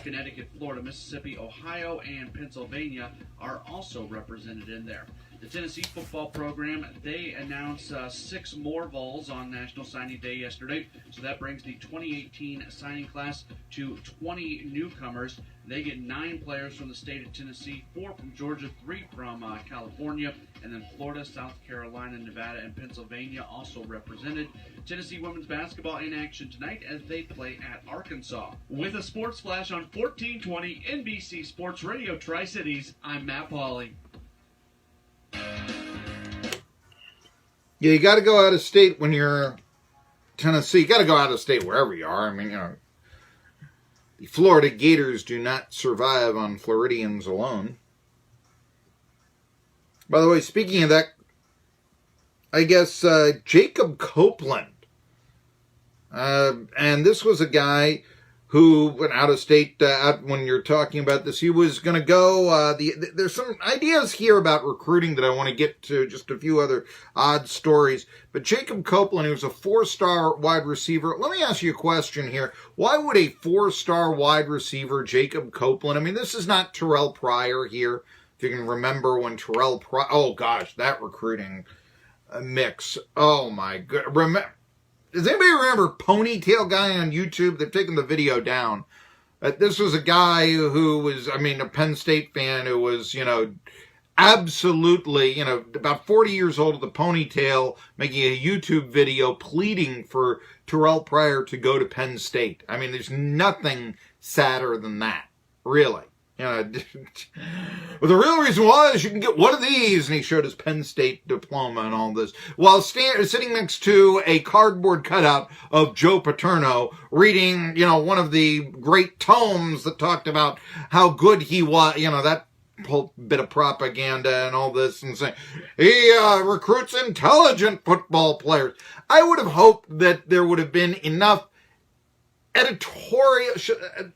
Connecticut, Florida, Mississippi, Ohio, and Pennsylvania are also represented in there. The Tennessee football program, they announced 6 more Vols on National Signing Day yesterday, so that brings the 2018 signing class to 20 newcomers. They get 9 players from the state of Tennessee, 4 from Georgia, 3 from California, and then Florida, South Carolina, Nevada, and Pennsylvania also represented. Tennessee women's basketball in action tonight as they play at Arkansas. With a sports flash on 1420 NBC Sports Radio Tri-Cities, I'm Matt Pauley. Yeah, you got to go out of state when you're Tennessee. You got to go out of state wherever you are. I mean, the Florida Gators do not survive on Floridians alone. By the way, speaking of that, I guess Jacob Copeland, and this was a guy who went out of state when you're talking about this. He was going to go. There's some ideas here about recruiting that I want to get to, just a few other odd stories. But Jacob Copeland, he was a 4-star wide receiver. Let me ask you a question here. Why would a 4-star wide receiver, Jacob Copeland, I mean, this is not Terrell Pryor here. If you can remember when Terrell Pryor, oh gosh, that recruiting mix. Oh my God. Does anybody remember Ponytail Guy on YouTube? They've taken the video down. This was a guy who was, I mean, a Penn State fan who was, absolutely, about 40 years old with a ponytail, making a YouTube video pleading for Terrell Pryor to go to Penn State. I mean, there's nothing sadder than that, really. Well, the real reason was you can get one of these, and he showed his Penn State diploma and all this, while sitting next to a cardboard cutout of Joe Paterno reading, one of the great tomes that talked about how good he was, that whole bit of propaganda and all this, and saying he recruits intelligent football players. I would have hoped that there would have been enough editorial,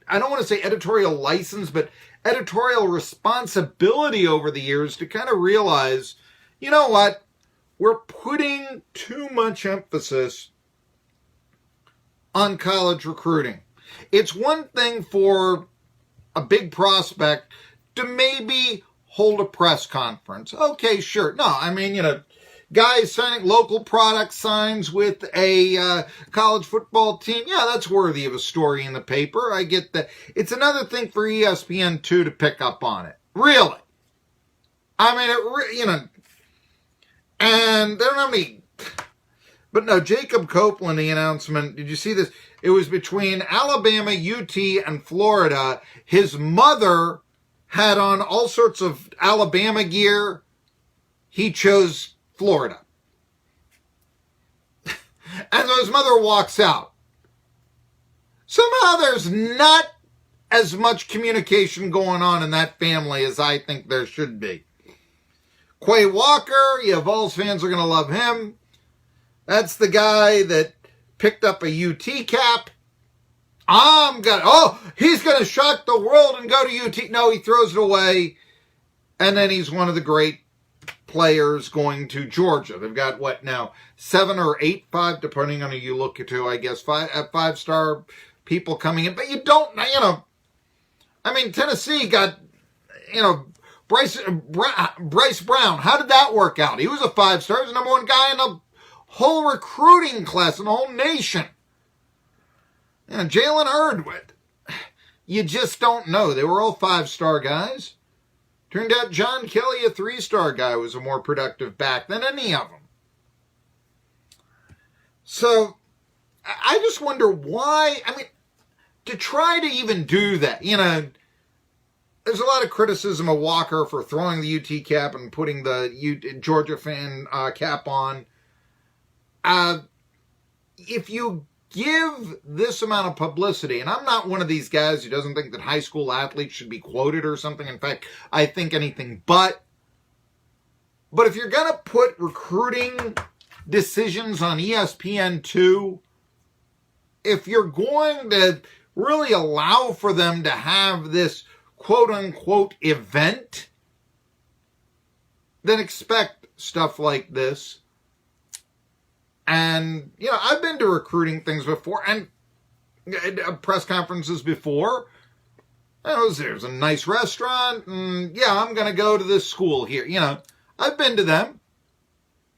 I don't want to say editorial license, but editorial responsibility over the years to kind of realize, you know what, we're putting too much emphasis on college recruiting. It's one thing for a big prospect to maybe hold a press conference. Okay, sure. No, I mean, guys signing local product signs with a college football team. Yeah, that's worthy of a story in the paper. I get that. It's another thing for ESPN, too, to pick up on it. Really. I mean, and they don't have any. But no, Jacob Copeland, the announcement, did you see this? It was between Alabama, UT, and Florida. His mother had on all sorts of Alabama gear. He chose Florida. And so his mother walks out. Somehow there's not as much communication going on in that family as I think there should be. Quay Walker, Vols fans are going to love him. That's the guy that picked up a UT cap. He's going to shock the world and go to UT. No, he throws it away. And then he's one of the great players going to Georgia. They've got, 7 or 8, 5, depending on who you look at, I guess, 5-star people coming in. But you don't, Tennessee got, Bryce Brown. How did that work out? He was a 5-star. He was the number 1 guy in the whole recruiting class in the whole nation. Jalen Hurd, you just don't know. They were all 5-star guys. Turned out John Kelly, a 3-star guy, was a more productive back than any of them. So, I just wonder why, to try to even do that, there's a lot of criticism of Walker for throwing the UT cap and putting the Georgia fan cap on. If you give this amount of publicity, and I'm not one of these guys who doesn't think that high school athletes should be quoted or something. In fact, I think anything but if you're going to put recruiting decisions on ESPN2, if you're going to really allow for them to have this quote-unquote event, then expect stuff like this. And, I've been to recruiting things before and press conferences before Oh, there's a nice restaurant. Yeah, I'm going to go to this school here. I've been to them.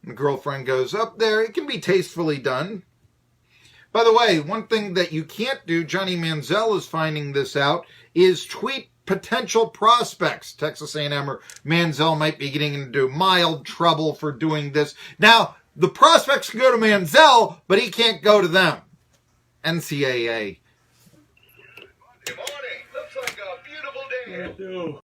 The girlfriend goes up there. It can be tastefully done. By the way, one thing that you can't do, Johnny Manziel is finding this out, is tweet potential prospects. Texas A&M or Manziel might be getting into mild trouble for doing this. Now, the prospects can go to Manziel, but he can't go to them. NCAA. Good morning. Looks like a beautiful day.